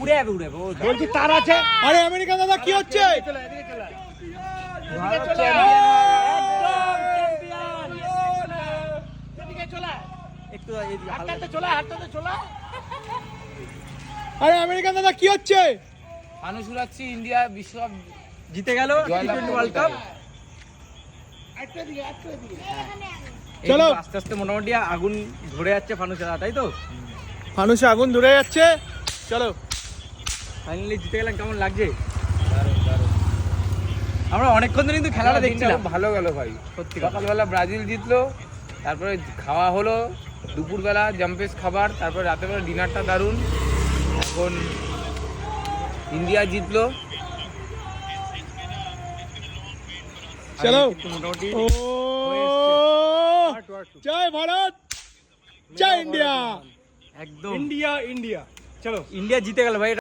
উড়ে যাবে উড়ে যাবে বলছি তার আছে। আরে আমেরিকা দাদা কি হচ্ছে? আরে আমেরিকা দাদা কি হচ্ছে? মানুষ উড়াচ্ছি, ইন্ডিয়া বিশ্বকাপ জিতে গেল টি20 ওয়ার্ল্ড কাপ। চলো। আস্তে আস্তে মোটামুটি আগুন ধরে যাচ্ছে ফানুসে, তাই তো? ফানুসে আগুন ধরে যাচ্ছে। চলো ফাইনালি জিতে গেলাম, কেমন লাগছে? আমরা অনেকক্ষণ ধরে কিন্তু খেলাটা দেখছিলাম। ভালো গেল ভাই, সত্যি। সকালবেলা ব্রাজিল জিতলো, তারপরে খাওয়া হলো, দুপুরবেলা জাম্পেস খাবার, তারপরে রাতেরবেলা ডিনারটা দারুণ। এখন ইন্ডিয়া জিতলো। চলো। মোটামুটি ও জয় ভারত, জয় ইন্ডিয়া। একদম ইন্ডিয়া ইন্ডিয়া। চলো। ইন্ডিয়া জিতে গেল ভাই।